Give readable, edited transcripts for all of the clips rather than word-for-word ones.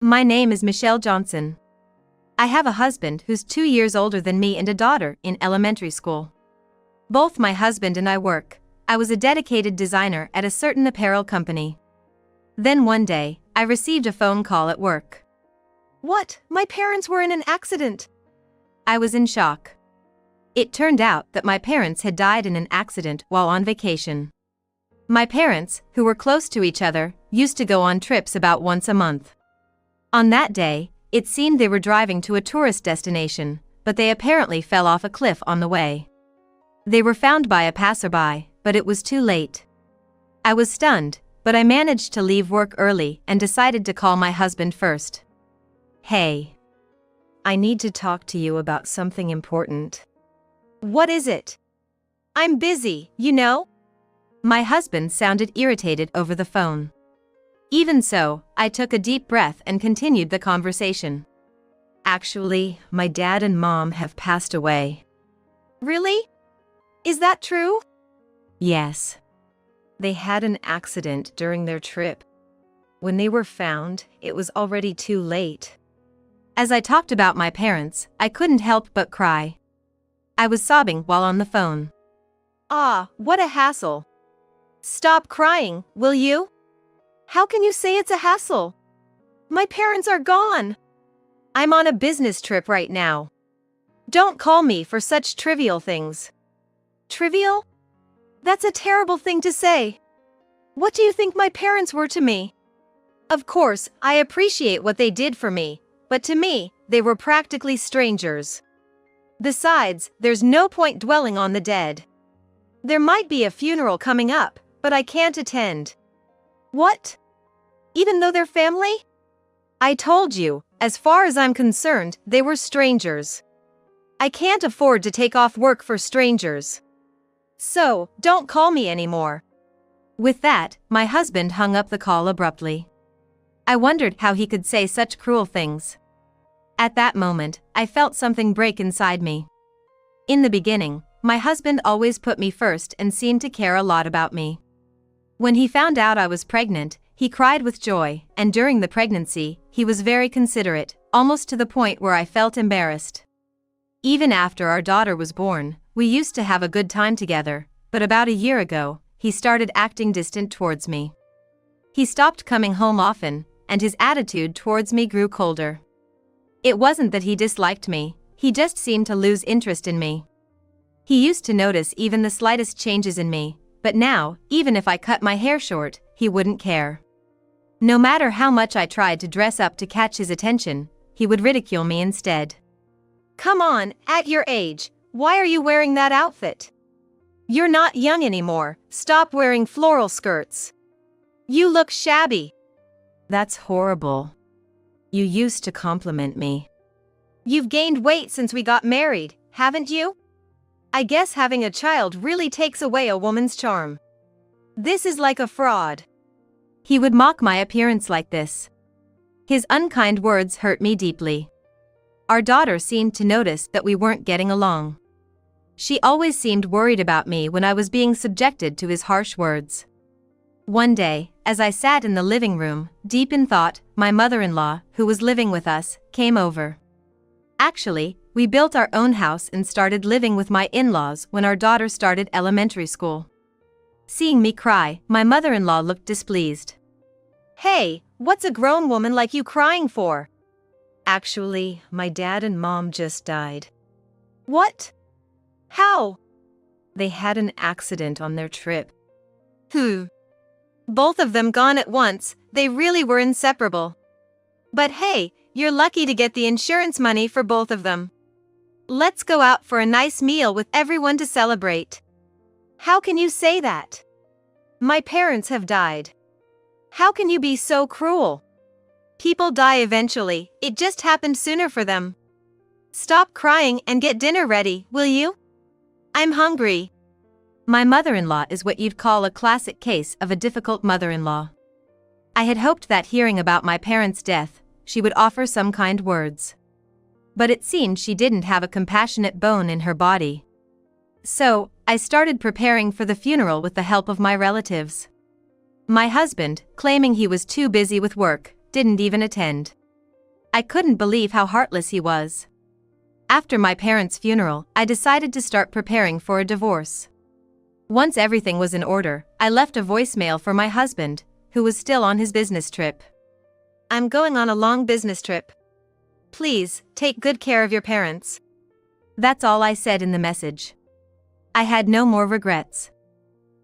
My name is Michelle Johnson. I have a husband who's 2 years older than me and a daughter in elementary school. Both my husband and I work. I was a dedicated designer at a certain apparel company. Then one day, I received a phone call at work. What? My parents were in an accident. I was in shock. It turned out that my parents had died in an accident while on vacation. My parents, who were close to each other, used to go on trips about once a month. On that day, it seemed they were driving to a tourist destination, but they apparently fell off a cliff on the way. They were found by a passerby, but it was too late. I was stunned, but I managed to leave work early and decided to call my husband first. Hey. I need to talk to you about something important. What is it? I'm busy, you know? My husband sounded irritated over the phone. Even so, I took a deep breath and continued the conversation. Actually, my dad and mom have passed away. Really? Is that true? Yes. They had an accident during their trip. When they were found, it was already too late. As I talked about my parents, I couldn't help but cry. I was sobbing while on the phone. Ah, what a hassle. Stop crying, will you? How can you say it's a hassle? My parents are gone. I'm on a business trip right now. Don't call me for such trivial things. Trivial? That's a terrible thing to say. What do you think my parents were to me? Of course, I appreciate what they did for me, but to me, they were practically strangers. Besides, there's no point dwelling on the dead. There might be a funeral coming up, but I can't attend. What? Even though they're family? I told you, as far as I'm concerned, they were strangers. I can't afford to take off work for strangers. So, don't call me anymore. With that, my husband hung up the call abruptly. I wondered how he could say such cruel things. At that moment, I felt something break inside me. In the beginning, my husband always put me first and seemed to care a lot about me. When he found out I was pregnant, he cried with joy, and during the pregnancy, he was very considerate, almost to the point where I felt embarrassed. Even after our daughter was born, we used to have a good time together, but about a year ago, he started acting distant towards me. He stopped coming home often, and his attitude towards me grew colder. It wasn't that he disliked me, he just seemed to lose interest in me. He used to notice even the slightest changes in me, but now, even if I cut my hair short, he wouldn't care. No matter how much I tried to dress up to catch his attention, he would ridicule me instead. Come on, at your age, why are you wearing that outfit? You're not young anymore, stop wearing floral skirts. You look shabby. That's horrible. You used to compliment me. You've gained weight since we got married, haven't you? I guess having a child really takes away a woman's charm. This is like a fraud. He would mock my appearance like this. His unkind words hurt me deeply. Our daughter seemed to notice that we weren't getting along. She always seemed worried about me when I was being subjected to his harsh words. One day, as I sat in the living room, deep in thought, my mother-in-law, who was living with us, came over. Actually, we built our own house and started living with my in-laws when our daughter started elementary school. Seeing me cry, my mother-in-law looked displeased. Hey, what's a grown woman like you crying for? Actually, my dad and mom just died. What? How? They had an accident on their trip. Both of them gone at once, they really were inseparable. But hey, you're lucky to get the insurance money for both of them. Let's go out for a nice meal with everyone to celebrate. How can you say that? My parents have died. How can you be so cruel? People die eventually, it just happened sooner for them. Stop crying and get dinner ready, will you? I'm hungry. My mother-in-law is what you'd call a classic case of a difficult mother-in-law. I had hoped that hearing about my parents' death, she would offer some kind words. But it seemed she didn't have a compassionate bone in her body. So, I started preparing for the funeral with the help of my relatives. My husband, claiming he was too busy with work, didn't even attend. I couldn't believe how heartless he was. After my parents' funeral, I decided to start preparing for a divorce. Once everything was in order, I left a voicemail for my husband, who was still on his business trip. I'm going on a long business trip. Please, take good care of your parents. That's all I said in the message. I had no more regrets.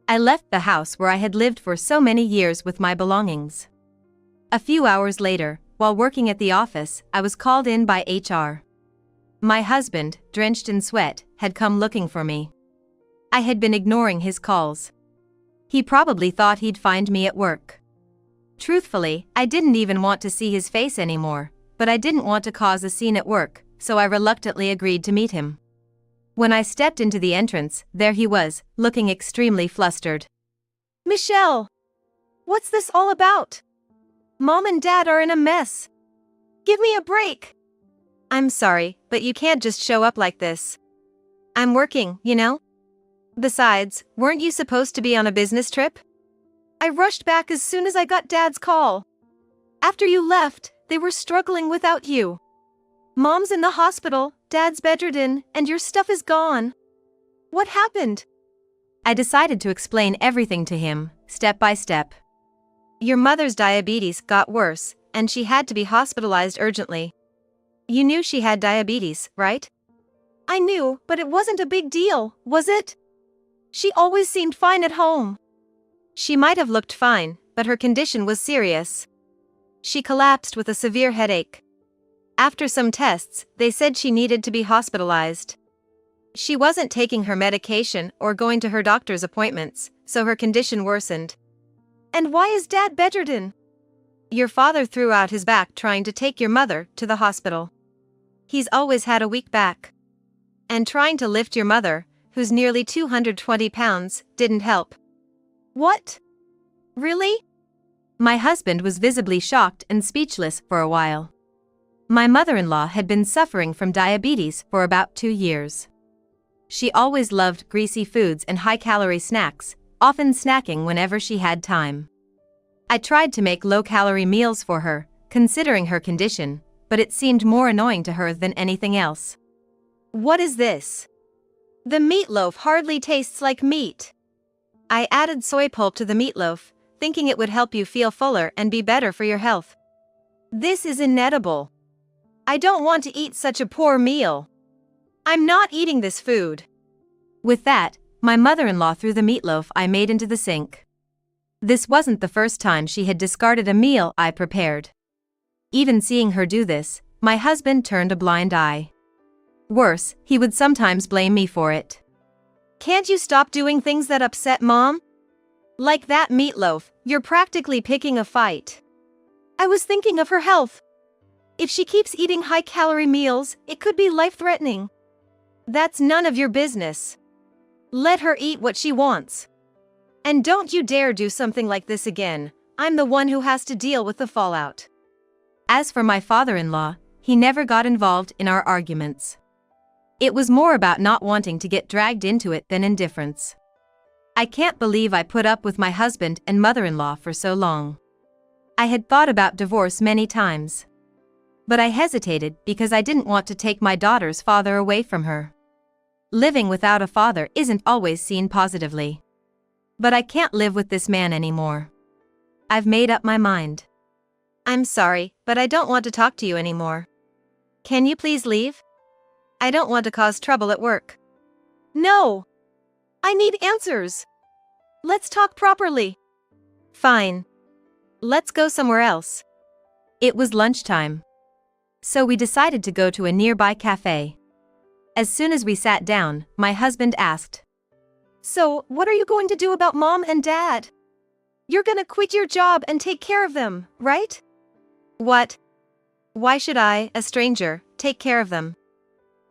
I left the house where I had lived for so many years with my belongings. A few hours later, while working at the office, I was called in by HR. My husband, drenched in sweat, had come looking for me. I had been ignoring his calls. He probably thought he'd find me at work. Truthfully, I didn't even want to see his face anymore, but I didn't want to cause a scene at work, so I reluctantly agreed to meet him. When I stepped into the entrance, there he was, looking extremely flustered. Michelle! What's this all about? Mom and Dad are in a mess. Give me a break. I'm sorry, but you can't just show up like this. I'm working, you know? Besides, weren't you supposed to be on a business trip? I rushed back as soon as I got Dad's call. After you left, they were struggling without you. Mom's in the hospital, Dad's bedridden, and your stuff is gone. What happened? I decided to explain everything to him, step by step. Your mother's diabetes got worse, and she had to be hospitalized urgently. You knew she had diabetes, right? I knew, but it wasn't a big deal, was it? She always seemed fine at home. She might have looked fine, but her condition was serious. She collapsed with a severe headache. After some tests, they said she needed to be hospitalized. She wasn't taking her medication or going to her doctor's appointments, so her condition worsened. And why is Dad bedridden? Your father threw out his back trying to take your mother to the hospital. He's always had a weak back. And trying to lift your mother, who's nearly 220 pounds, didn't help. What? Really? My husband was visibly shocked and speechless for a while. My mother-in-law had been suffering from diabetes for about 2 years. She always loved greasy foods and high-calorie snacks, often snacking whenever she had time. I tried to make low-calorie meals for her, considering her condition, but it seemed more annoying to her than anything else. What is this? The meatloaf hardly tastes like meat. I added soy pulp to the meatloaf, thinking it would help you feel fuller and be better for your health. This is inedible. I don't want to eat such a poor meal. I'm not eating this food. With that, my mother-in-law threw the meatloaf I made into the sink. This wasn't the first time she had discarded a meal I prepared. Even seeing her do this, my husband turned a blind eye. Worse, he would sometimes blame me for it. Can't you stop doing things that upset Mom? Like that meatloaf, you're practically picking a fight. I was thinking of her health. If she keeps eating high-calorie meals, it could be life-threatening. That's none of your business. Let her eat what she wants. And don't you dare do something like this again. I'm the one who has to deal with the fallout. As for my father-in-law, he never got involved in our arguments. It was more about not wanting to get dragged into it than indifference. I can't believe I put up with my husband and mother-in-law for so long. I had thought about divorce many times. But I hesitated because I didn't want to take my daughter's father away from her. Living without a father isn't always seen positively. But I can't live with this man anymore. I've made up my mind. I'm sorry, but I don't want to talk to you anymore. Can you please leave? I don't want to cause trouble at work. No! I need answers. Let's talk properly. Fine. Let's go somewhere else. It was lunchtime. So we decided to go to a nearby cafe. As soon as we sat down, my husband asked, So, what are you going to do about Mom and Dad? You're gonna quit your job and take care of them, right? What? Why should I, a stranger, take care of them?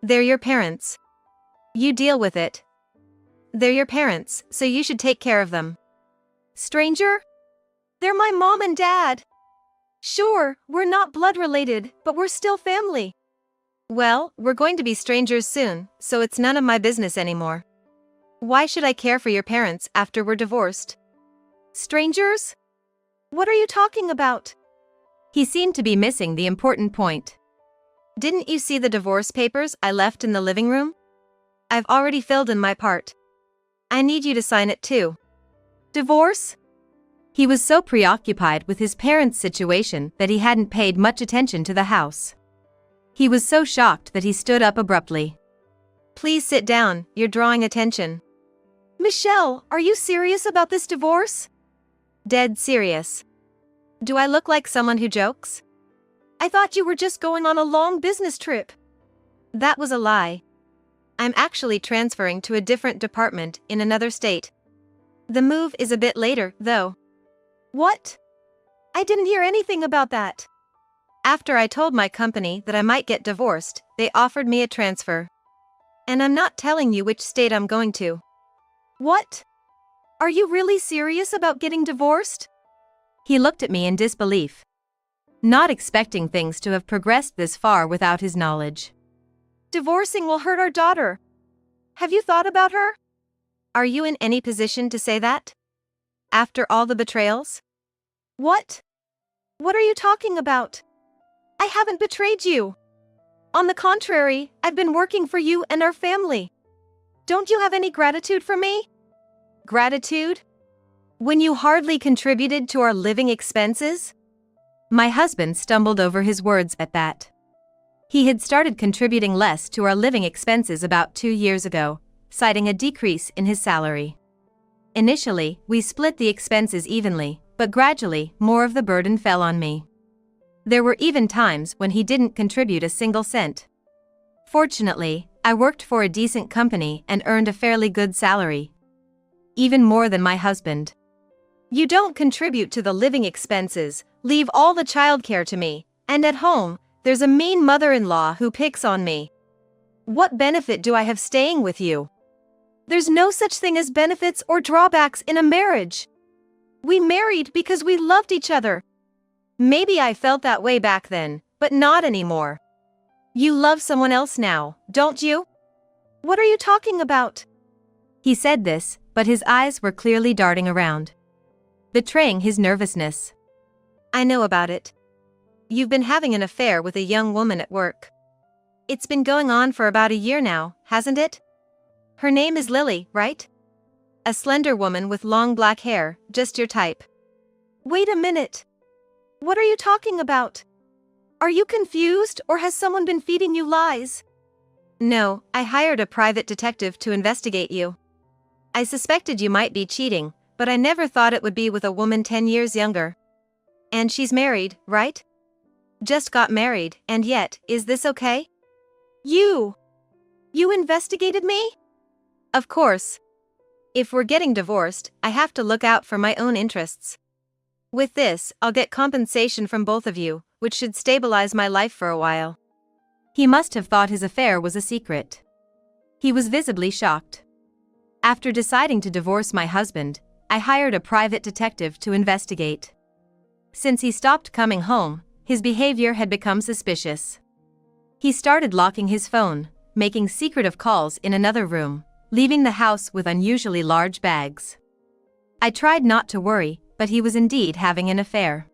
They're your parents. You deal with it. They're your parents, so you should take care of them. Stranger? They're my mom and dad. Sure, we're not blood related, but we're still family. Well, we're going to be strangers soon, so it's none of my business anymore. Why should I care for your parents after we're divorced? Strangers? What are you talking about? He seemed to be missing the important point. Didn't you see the divorce papers I left in the living room? I've already filled in my part. I need you to sign it too. Divorce? He was so preoccupied with his parents' situation that he hadn't paid much attention to the house. He was so shocked that he stood up abruptly. Please sit down, you're drawing attention. Michelle, are you serious about this divorce? Dead serious. Do I look like someone who jokes? I thought you were just going on a long business trip. That was a lie. I'm actually transferring to a different department in another state. The move is a bit later, though. What? I didn't hear anything about that. After I told my company that I might get divorced, they offered me a transfer. And I'm not telling you which state I'm going to. What? Are you really serious about getting divorced? He looked at me in disbelief, not expecting things to have progressed this far without his knowledge. Divorcing will hurt our daughter. Have you thought about her? Are you in any position to say that? After all the betrayals? What? What are you talking about? I haven't betrayed you. On the contrary, I've been working for you and our family. Don't you have any gratitude for me? Gratitude? When you hardly contributed to our living expenses? My husband stumbled over his words at that. He had started contributing less to our living expenses about 2 years ago, citing a decrease in his salary. Initially, we split the expenses evenly, but gradually, more of the burden fell on me. There were even times when he didn't contribute a single cent. Fortunately, I worked for a decent company and earned a fairly good salary. Even more than my husband. You don't contribute to the living expenses, leave all the childcare to me, and at home, there's a mean mother-in-law who picks on me. What benefit do I have staying with you? There's no such thing as benefits or drawbacks in a marriage. We married because we loved each other. Maybe I felt that way back then, but not anymore. You love someone else now, don't you? What are you talking about? He said this, but his eyes were clearly darting around, betraying his nervousness. I know about it. You've been having an affair with a young woman at work. It's been going on for about a year now, hasn't it? Her name is Lily, right? A slender woman with long black hair, just your type. Wait a minute. What are you talking about? Are you confused or has someone been feeding you lies? No, I hired a private detective to investigate you. I suspected you might be cheating, but I never thought it would be with a woman 10 years younger. And she's married, right? Just got married, and yet, is this okay? You investigated me? Of course. If we're getting divorced, I have to look out for my own interests. With this, I'll get compensation from both of you, which should stabilize my life for a while. He must have thought his affair was a secret. He was visibly shocked. After deciding to divorce my husband, I hired a private detective to investigate. Since he stopped coming home, his behavior had become suspicious. He started locking his phone, making secretive calls in another room, leaving the house with unusually large bags. I tried not to worry, but he was indeed having an affair.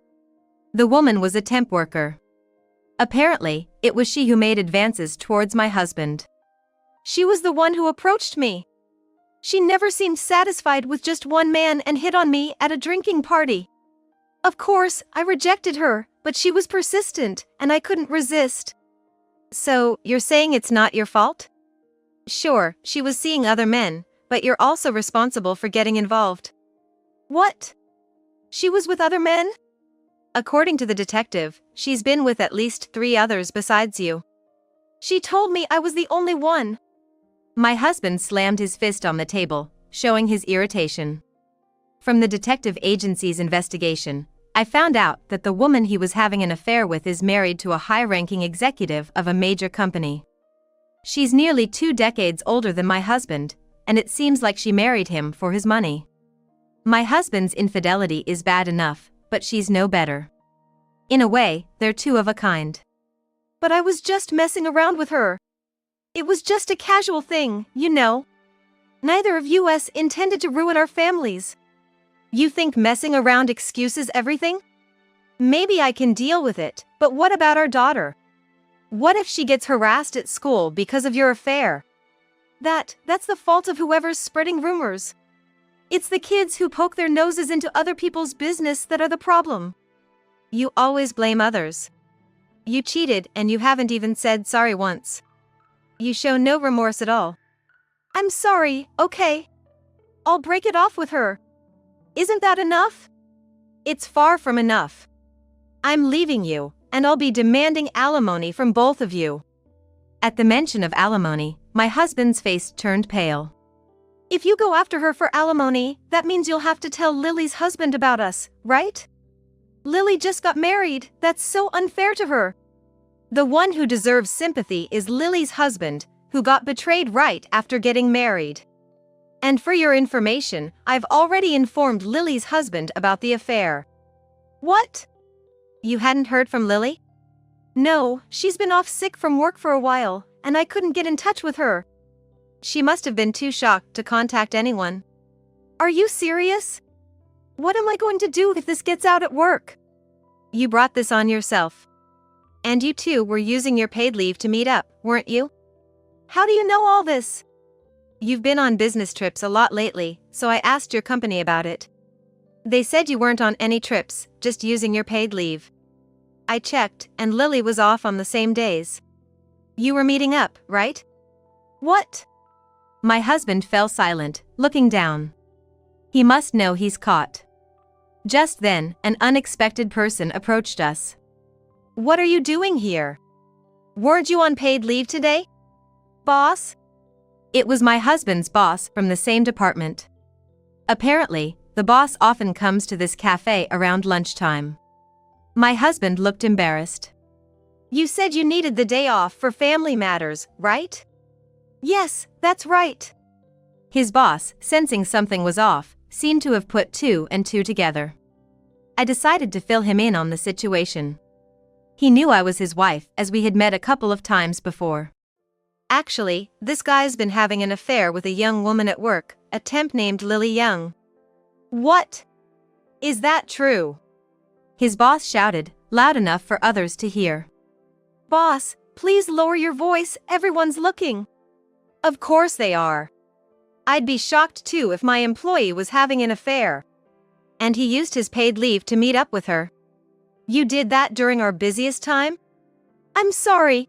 The woman was a temp worker. Apparently, it was she who made advances towards my husband. She was the one who approached me. She never seemed satisfied with just one man and hit on me at a drinking party. Of course, I rejected her, but she was persistent, and I couldn't resist. So, you're saying it's not your fault? Sure, she was seeing other men, but you're also responsible for getting involved. What? She was with other men? According to the detective, she's been with at least 3 others besides you. She told me I was the only one. My husband slammed his fist on the table, showing his irritation. From the detective agency's investigation, I found out that the woman he was having an affair with is married to a high-ranking executive of a major company. She's nearly 2 decades older than my husband, and it seems like she married him for his money. My husband's infidelity is bad enough, but she's no better. In a way, they're 2 of a kind. But I was just messing around with her. It was just a casual thing, you know. Neither of us intended to ruin our families. You think messing around excuses everything? Maybe I can deal with it, but what about our daughter? What if she gets harassed at school because of your affair? That's the fault of whoever's spreading rumors. It's the kids who poke their noses into other people's business that are the problem. You always blame others. You cheated and you haven't even said sorry once. You show no remorse at all. I'm sorry, okay. I'll break it off with her. Isn't that enough? It's far from enough. I'm leaving you, and I'll be demanding alimony from both of you. At the mention of alimony, my husband's face turned pale. If you go after her for alimony, that means you'll have to tell Lily's husband about us, right? Lily just got married, that's so unfair to her. The one who deserves sympathy is Lily's husband, who got betrayed right after getting married. And for your information, I've already informed Lily's husband about the affair. What? You hadn't heard from Lily? No, she's been off sick from work for a while, and I couldn't get in touch with her. She must have been too shocked to contact anyone. Are you serious? What am I going to do if this gets out at work? You brought this on yourself. And you two were using your paid leave to meet up, weren't you? How do you know all this? You've been on business trips a lot lately, so I asked your company about it. They said you weren't on any trips, just using your paid leave. I checked, and Lily was off on the same days. You were meeting up, right? What? My husband fell silent, looking down. He must know he's caught. Just then, an unexpected person approached us. What are you doing here? Weren't you on paid leave today? Boss? It was my husband's boss from the same department. Apparently, the boss often comes to this cafe around lunchtime. My husband looked embarrassed. You said you needed the day off for family matters, right? Yes, that's right. His boss, sensing something was off, seemed to have put two and two together. I decided to fill him in on the situation. He knew I was his wife as we had met a couple of times before. Actually, this guy's been having an affair with a young woman at work, a temp named Lily Young. What? Is that true? His boss shouted, loud enough for others to hear. Boss, please lower your voice, everyone's looking. Of course they are. I'd be shocked too if my employee was having an affair. And he used his paid leave to meet up with her. You did that during our busiest time? I'm sorry.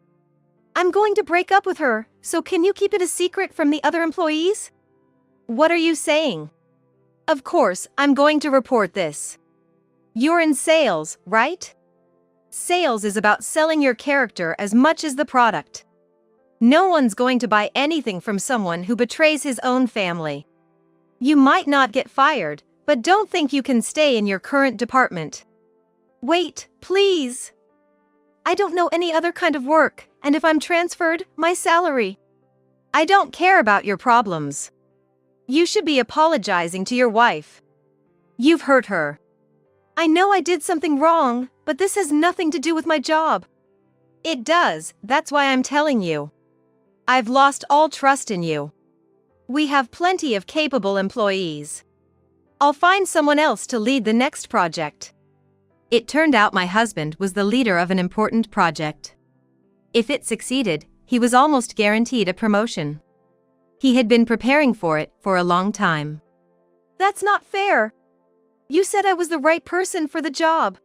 I'm going to break up with her, so can you keep it a secret from the other employees? What are you saying? Of course, I'm going to report this. You're in sales, right? Sales is about selling your character as much as the product. No one's going to buy anything from someone who betrays his own family. You might not get fired, but don't think you can stay in your current department. Wait, please. I don't know any other kind of work, and if I'm transferred, my salary. I don't care about your problems. You should be apologizing to your wife. You've hurt her. I know I did something wrong, but this has nothing to do with my job. It does, that's why I'm telling you. I've lost all trust in you. We have plenty of capable employees. I'll find someone else to lead the next project. It turned out my husband was the leader of an important project. If it succeeded, he was almost guaranteed a promotion. He had been preparing for it for a long time. That's not fair. You said I was the right person for the job.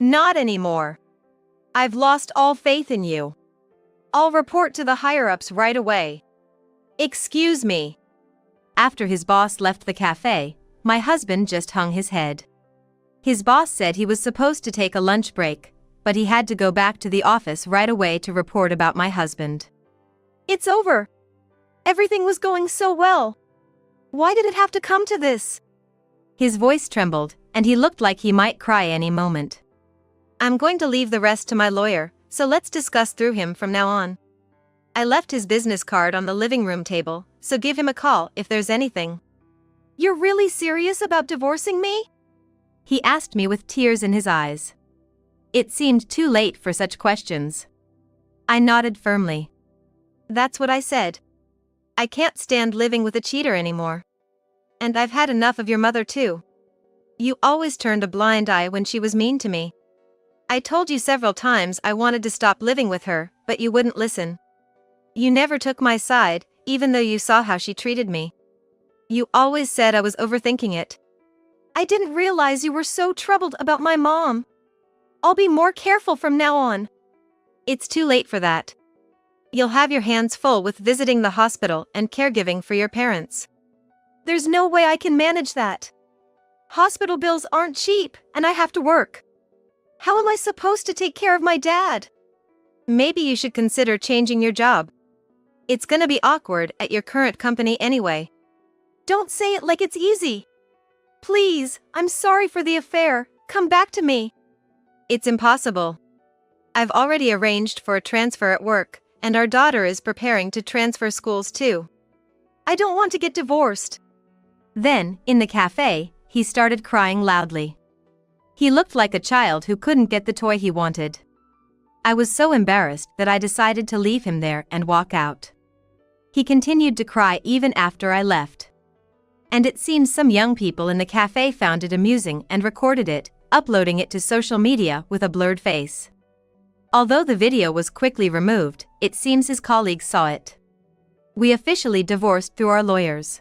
Not anymore. I've lost all faith in you. I'll report to the higher-ups right away. Excuse me. After his boss left the cafe, my husband just hung his head. His boss said he was supposed to take a lunch break, but he had to go back to the office right away to report about my husband. It's over. Everything was going so well. Why did it have to come to this? His voice trembled, and he looked like he might cry any moment. I'm going to leave the rest to my lawyer, so let's discuss through him from now on. I left his business card on the living room table, so give him a call if there's anything. You're really serious about divorcing me? He asked me with tears in his eyes. It seemed too late for such questions. I nodded firmly. That's what I said. I can't stand living with a cheater anymore. And I've had enough of your mother too. You always turned a blind eye when she was mean to me. I told you several times I wanted to stop living with her, but you wouldn't listen. You never took my side, even though you saw how she treated me. You always said I was overthinking it. I didn't realize you were so troubled about my mom. I'll be more careful from now on. It's too late for that. You'll have your hands full with visiting the hospital and caregiving for your parents. There's no way I can manage that. Hospital bills aren't cheap, and I have to work. How am I supposed to take care of my dad? Maybe you should consider changing your job. It's gonna be awkward at your current company anyway. Don't say it like it's easy. Please, I'm sorry for the affair, come back to me. It's impossible. I've already arranged for a transfer at work, and our daughter is preparing to transfer schools too. I don't want to get divorced. Then, in the cafe, he started crying loudly. He looked like a child who couldn't get the toy he wanted. I was so embarrassed that I decided to leave him there and walk out. He continued to cry even after I left. And it seems some young people in the cafe found it amusing and recorded it, uploading it to social media with a blurred face. Although the video was quickly removed, it seems his colleagues saw it. We officially divorced through our lawyers.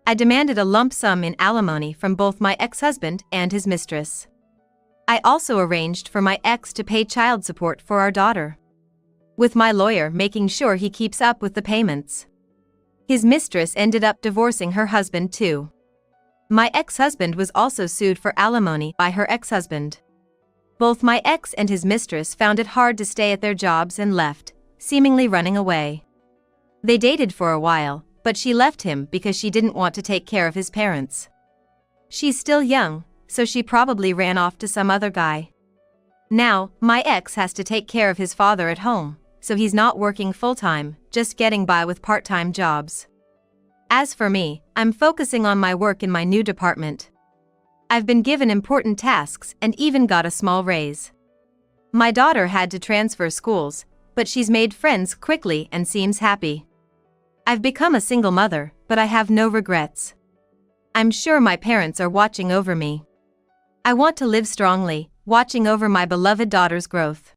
I demanded a lump sum in alimony from both my ex-husband and his mistress. I also arranged for my ex to pay child support for our daughter, with my lawyer making sure he keeps up with the payments. His mistress ended up divorcing her husband too. My ex-husband was also sued for alimony by her ex-husband. Both my ex and his mistress found it hard to stay at their jobs and left, seemingly running away. They dated for a while, but she left him because she didn't want to take care of his parents. She's still young, so she probably ran off to some other guy. Now, my ex has to take care of his father at home, so he's not working full-time, just getting by with part-time jobs. As for me, I'm focusing on my work in my new department. I've been given important tasks and even got a small raise. My daughter had to transfer schools, but she's made friends quickly and seems happy. I've become a single mother, but I have no regrets. I'm sure my parents are watching over me. I want to live strongly, watching over my beloved daughter's growth.